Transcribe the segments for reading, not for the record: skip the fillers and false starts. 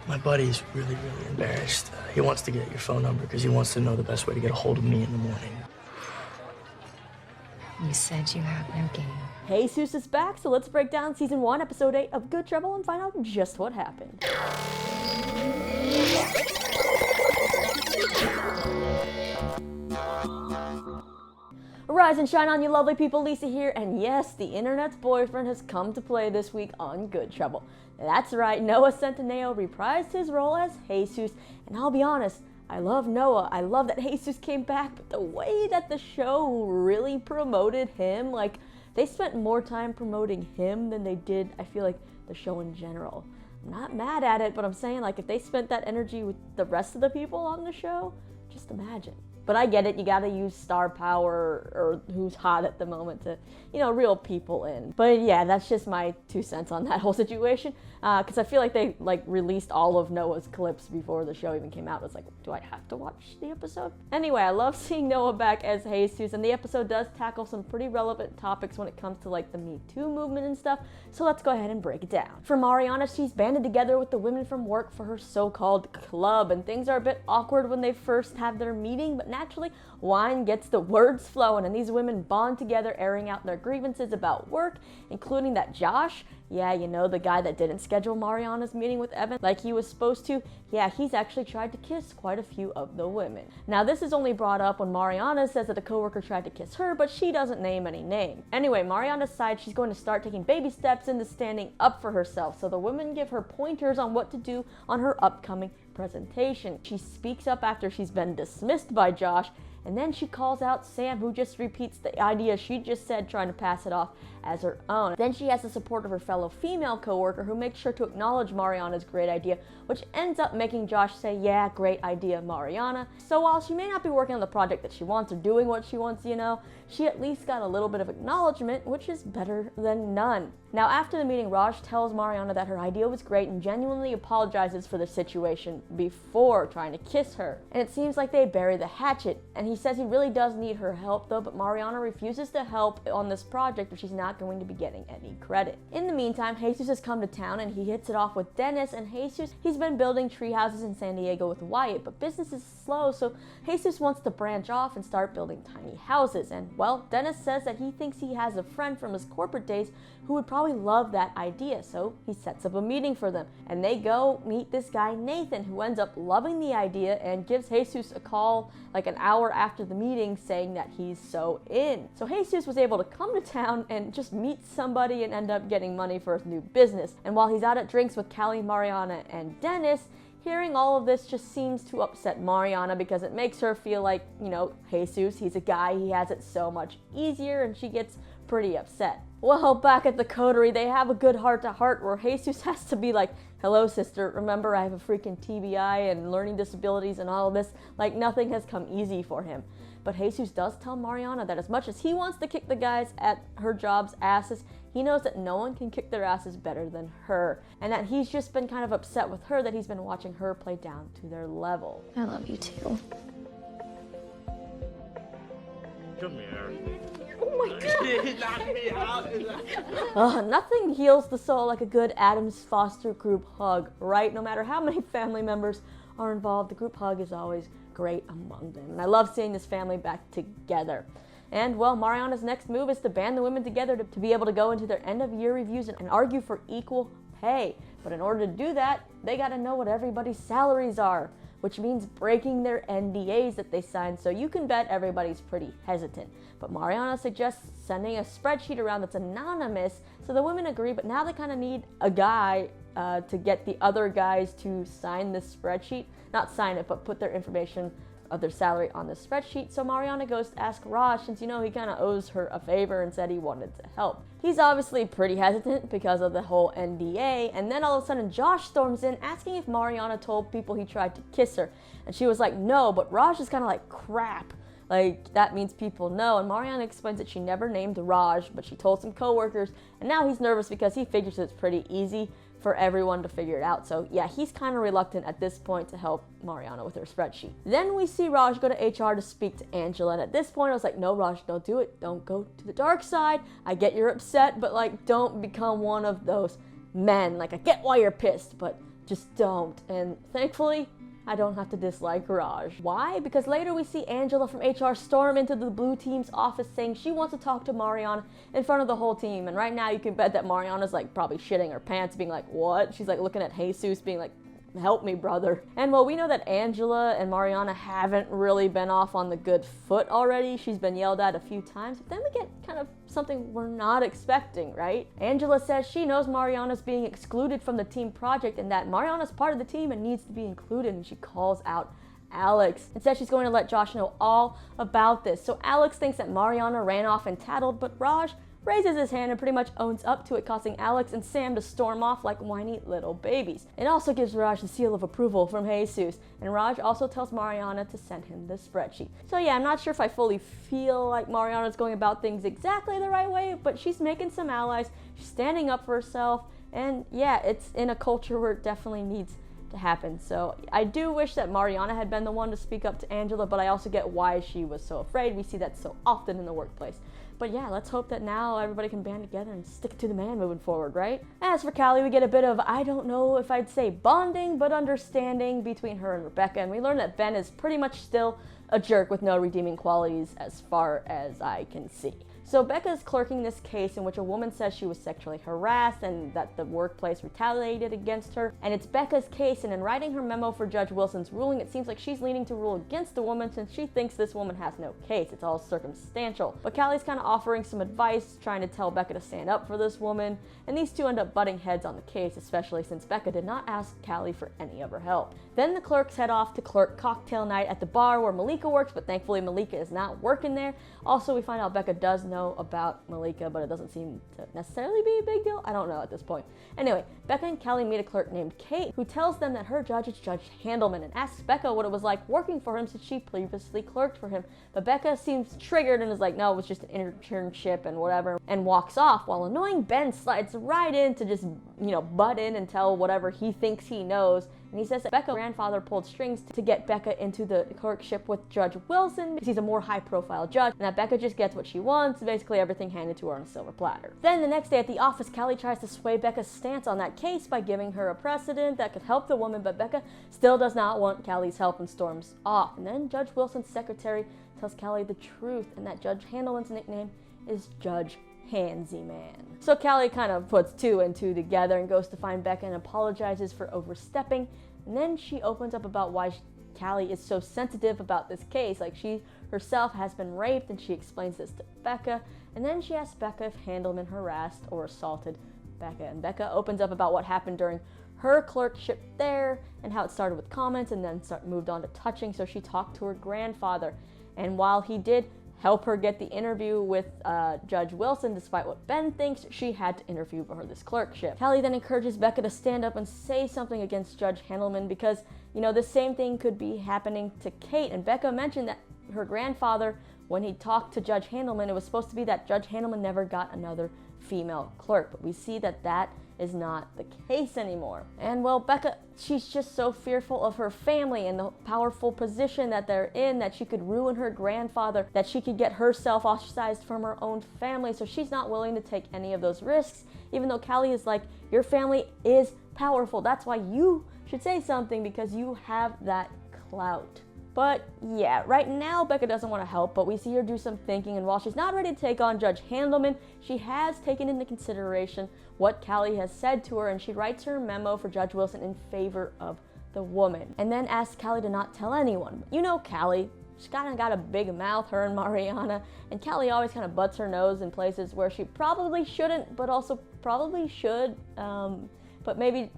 My buddy's really, really embarrassed. He wants to get your phone number because he wants to know the best way to get a hold of me in the morning. You said you have no game. Jesus is back, so let's break down Season 1, Episode 8 of Good Trouble and find out just what happened. Rise and shine on, you lovely people. Lisa here, and yes, the internet's boyfriend has come to play this week on Good Trouble. That's right, Noah Centineo reprised his role as Jesus, and I'll be honest, I love Noah. I love that Jesus came back, but the way that the show really promoted him, like, they spent more time promoting him than they did, I feel like, the show in general. I'm not mad at it, but I'm saying, like, if they spent that energy with the rest of the people on the show, just imagine. But I get it, you gotta use star power or who's hot at the moment to, reel people in. But yeah, that's just my 2 cents on that whole situation. Because I feel like they released all of Noah's clips before the show even came out. It's like, do I have to watch the episode? Anyway, I love seeing Noah back as Jesus, and the episode does tackle some pretty relevant topics when it comes to the Me Too movement and stuff. So let's go ahead and break it down. For Mariana, she's banded together with the women from work for her so-called club, and things are a bit awkward when they first have their meeting, but naturally, wine gets the words flowing, and these women bond together, airing out their grievances about work, including that Josh, the guy that didn't schedule Mariana's meeting with Evan like he was supposed to, he's actually tried to kiss quite a few of the women. Now, this is only brought up when Mariana says that a coworker tried to kiss her, but she doesn't name any name. Anyway, Mariana decides she's going to start taking baby steps into standing up for herself, so the women give her pointers on what to do on her upcoming presentation. She speaks up after she's been dismissed by Josh, and then she calls out Sam, who just repeats the idea she just said, trying to pass it off as her own. Then she has the support of her fellow female coworker, who makes sure to acknowledge Mariana's great idea, which ends up making Josh say, yeah, great idea, Mariana. So while she may not be working on the project that she wants or doing what she wants, she at least got a little bit of acknowledgement, which is better than none. Now, after the meeting, Raj tells Mariana that her idea was great and genuinely apologizes for the situation before trying to kiss her. And it seems like they bury the hatchet, and he says he really does need her help though, but Mariana refuses to help on this project or she's not going to be getting any credit. In the meantime, Jesus has come to town and he hits it off with Dennis, and he's been building tree houses in San Diego with Wyatt, but business is slow, so Jesus wants to branch off and start building tiny houses. And well, Dennis says that he thinks he has a friend from his corporate days who would probably love that idea, so he sets up a meeting for them, and they go meet this guy Nathan, who ends up loving the idea and gives Jesus a call like an hour after the meeting saying that he's so in. So Jesus was able to come to town and just meet somebody and end up getting money for his new business. And while he's out at drinks with Callie, Mariana, and Dennis, hearing all of this just seems to upset Mariana because it makes her feel like, Jesus, he's a guy, he has it so much easier, and she gets pretty upset. Well, back at the coterie, they have a good heart-to-heart where Jesus has to be like, hello, sister, remember I have a freaking TBI and learning disabilities and all of this. Like, nothing has come easy for him. But Jesus does tell Mariana that as much as he wants to kick the guys at her job's asses, he knows that no one can kick their asses better than her, and that he's just been kind of upset with her that he's been watching her play down to their level. I love you too. Come here. Oh my God. He knocked me out. Nothing heals the soul like a good Addams Foster group hug, right? No matter how many family members are involved, the group hug is always great among them. And I love seeing this family back together. And well, Mariana's next move is to band the women together to be able to go into their end of year reviews and argue for equal pay. But in order to do that, they gotta know what everybody's salaries are, which means breaking their NDAs that they signed, so you can bet everybody's pretty hesitant. But Mariana suggests sending a spreadsheet around that's anonymous, so the women agree, but now they kind of need a guy to get the other guys to sign this spreadsheet. Not sign it, but put their information of their salary on the spreadsheet. So Mariana goes to ask Raj, since he kind of owes her a favor, and said he wanted to help. He's obviously pretty hesitant because of the whole NDA, and then all of a sudden Josh storms in asking if Mariana told people he tried to kiss her, and she was like, no, but Raj is kind of like, crap. Like, that means people know, and Mariana explains that she never named Raj, but she told some coworkers, and now he's nervous because he figures it's pretty easy for everyone to figure it out. So yeah, he's kind of reluctant at this point to help Mariana with her spreadsheet. Then we see Raj go to HR to speak to Angela, and at this point I was like, no, Raj, don't do it. Don't go to the dark side. I get you're upset, but like, don't become one of those men. Like, I get why you're pissed, but just don't. And thankfully, I don't have to dislike Raj. Why? Because later we see Angela from HR storm into the blue team's office saying she wants to talk to Mariana in front of the whole team. And right now you can bet that Mariana's like probably shitting her pants, being like, what? She's like looking at Jesus, being like, help me, brother. And well, we know that Angela and Mariana haven't really been off on the good foot already. She's been yelled at a few times, but then we get kind of something we're not expecting, right? Angela says she knows Mariana's being excluded from the team project and that Mariana's part of the team and needs to be included, and she calls out Alex and says she's going to let Josh know all about this. So Alex thinks that Mariana ran off and tattled, but Raj raises his hand and pretty much owns up to it, causing Alex and Sam to storm off like whiny little babies. It also gives Raj the seal of approval from Jesus, and Raj also tells Mariana to send him the spreadsheet. So yeah, I'm not sure if I fully feel like Mariana's going about things exactly the right way, but she's making some allies, she's standing up for herself, and yeah, it's in a culture where it definitely needs to happen. So I do wish that Mariana had been the one to speak up to Angela, but I also get why she was so afraid. We see that so often in the workplace. But yeah, let's hope that now everybody can band together and stick to the man moving forward, right? As for Callie, we get a bit of, I don't know if I'd say bonding, but understanding between her and Rebecca. And we learn that Ben is pretty much still a jerk with no redeeming qualities as far as I can see. So Becca is clerking this case in which a woman says she was sexually harassed and that the workplace retaliated against her. And it's Becca's case, and in writing her memo for Judge Wilson's ruling, it seems like she's leaning to rule against the woman since she thinks this woman has no case. It's all circumstantial. But Callie's kind of offering some advice, trying to tell Becca to stand up for this woman, and these two end up butting heads on the case, especially since Becca did not ask Callie for any of her help. Then the clerks head off to clerk cocktail night at the bar where Malika works, but thankfully Malika is not working there. Also, we find out Becca does know about Malika, but it doesn't seem to necessarily be a big deal. I don't know at this point. Anyway, Becca and Callie meet a clerk named Kate, who tells them that her judge is Judge Handelman and asks Becca what it was like working for him since she previously clerked for him. But Becca seems triggered and is like, no, it was just an internship and whatever, and walks off, while annoying Ben slides right in to just, butt in and tell whatever he thinks he knows. And he says that Becca's grandfather pulled strings to get Becca into the clerkship with Judge Wilson because he's a more high-profile judge, and that Becca just gets what she wants, basically everything handed to her on a silver platter. Then the next day at the office, Callie tries to sway Becca's stance on that case by giving her a precedent that could help the woman, but Becca still does not want Callie's help and storms off. And then Judge Wilson's secretary tells Callie the truth, and that Judge Handelman's nickname is Judge Handsy Man. So Callie kind of puts two and two together and goes to find Becca and apologizes for overstepping. And then she opens up about why Callie is so sensitive about this case. Like, she herself has been raped, and she explains this to Becca. And then she asks Becca if Handelman harassed or assaulted Becca. And Becca opens up about what happened during her clerkship there and how it started with comments and then moved on to touching. So she talked to her grandfather. And while he did help her get the interview with Judge Wilson, despite what Ben thinks, she had to interview for this clerkship. Callie then encourages Becca to stand up and say something against Judge Handelman because, the same thing could be happening to Kate. And Becca mentioned that her grandfather, when he talked to Judge Handelman, it was supposed to be that Judge Handelman never got another female clerk. But we see that that is not the case anymore. And well, Becca, she's just so fearful of her family and the powerful position that they're in, that she could ruin her grandfather, that she could get herself ostracized from her own family. So she's not willing to take any of those risks, even though Callie is like, your family is powerful. That's why you should say something, because you have that clout. But yeah, right now Becca doesn't want to help, but we see her do some thinking, and while she's not ready to take on Judge Handelman, she has taken into consideration what Callie has said to her, and she writes her memo for Judge Wilson in favor of the woman, and then asks Callie to not tell anyone. Callie, she's kind of got a big mouth, her and Mariana, and Callie always kind of butts her nose in places where she probably shouldn't, but also probably should, but maybe,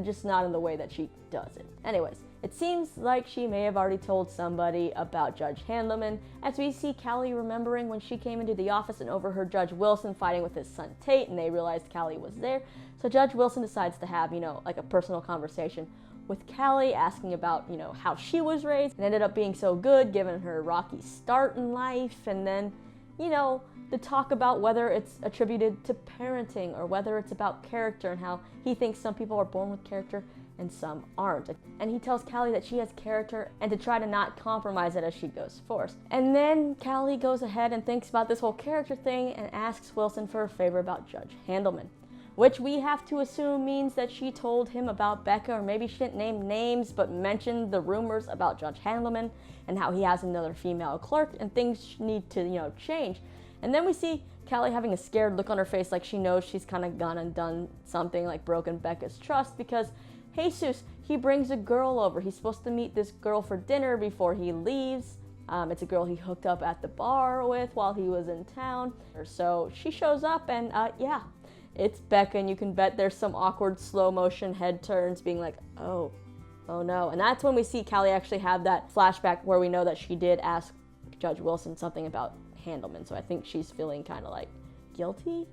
just not in the way that she does it. Anyways, it seems like she may have already told somebody about Judge Handelman, as we see Callie remembering when she came into the office and overheard Judge Wilson fighting with his son Tate, and they realized Callie was there. So Judge Wilson decides to have, like a personal conversation with Callie, asking about, how she was raised. It ended up being so good, given her rocky start in life, and then, the talk about whether it's attributed to parenting or whether it's about character, and how he thinks some people are born with character and some aren't. And he tells Callie that she has character and to try to not compromise it as she goes forth. And then Callie goes ahead and thinks about this whole character thing and asks Wilson for a favor about Judge Handelman. which we have to assume means that she told him about Becca, or maybe she didn't name names but mentioned the rumors about Judge Handelman and how he has another female clerk and things need to, change. And then we see Callie having a scared look on her face, like she knows she's kind of gone and done something, like broken Becca's trust, because Jesus, he brings a girl over. He's supposed to meet this girl for dinner before he leaves. It's a girl he hooked up at the bar with while he was in town. So she shows up and yeah, it's Becca, and you can bet there's some awkward slow motion head turns being like, oh no. And that's when we see Callie actually have that flashback where we know that she did ask Judge Wilson something about Handelman. So I think she's feeling kind of like guilty,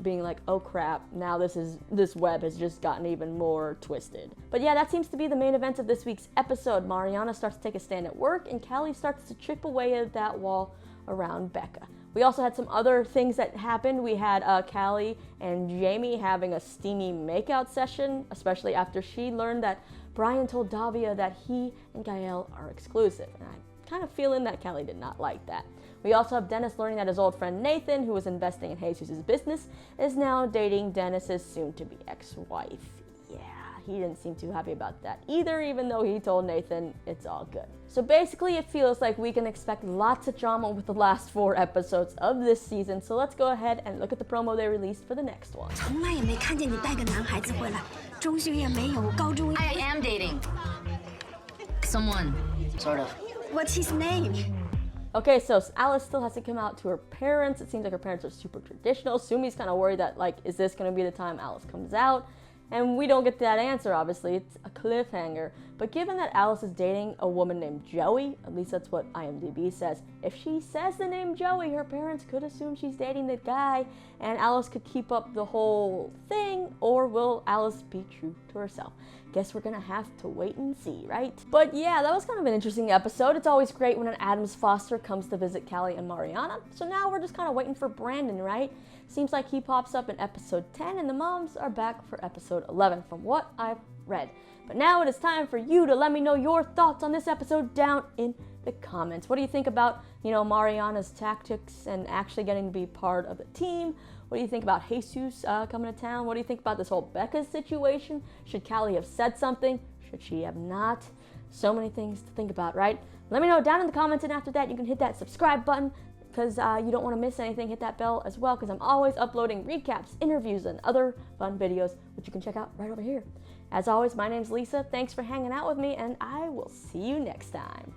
being like, oh crap, now this web has just gotten even more twisted. But yeah, that seems to be the main event of this week's episode. Mariana starts to take a stand at work, and Callie starts to chip away at that wall around Becca. We also had some other things that happened. We had Callie and Jamie having a steamy makeout session, especially after she learned that Brian told Davia that he and Gael are exclusive. And I'm kind of feeling that Callie did not like that. We also have Dennis learning that his old friend Nathan, who was investing in Jesus' business, is now dating Dennis's soon-to-be ex-wife. Yeah, he didn't seem too happy about that either, even though he told Nathan it's all good. So basically, it feels like we can expect lots of drama with the last 4 episodes of this season. So let's go ahead and look at the promo they released for the next one. 从来也没看见你带个男孩子回来，中学也没有，高中。I am dating someone. Sort of. What's his name? Okay, so Alice still has to come out to her parents. It seems like her parents are super traditional. Sumi's kind of worried that, like, is this going to be the time Alice comes out? And we don't get that answer, obviously. It's a cliffhanger. But given that Alice is dating a woman named Joey, at least that's what IMDb says, if she says the name Joey, her parents could assume she's dating the guy, and Alice could keep up the whole thing, or will Alice be true to herself? Guess we're gonna have to wait and see, right? But yeah, that was kind of an interesting episode. It's always great when an Addams Foster comes to visit Callie and Mariana. So now we're just kind of waiting for Brandon, right? Seems like he pops up in episode 10 and the moms are back for episode 11 from what I've read. But now it is time for you to let me know your thoughts on this episode down in the comments. What do you think about, Mariana's tactics and actually getting to be part of the team? What do you think about Jesus coming to town? What do you think about this whole Becca situation? Should Callie have said something? Should she have not? So many things to think about, right? Let me know down in the comments, and after that you can hit that subscribe button because you don't want to miss anything. Hit that bell as well because I'm always uploading recaps, interviews, and other fun videos which you can check out right over here. As always, my name's Lisa. Thanks for hanging out with me, and I will see you next time.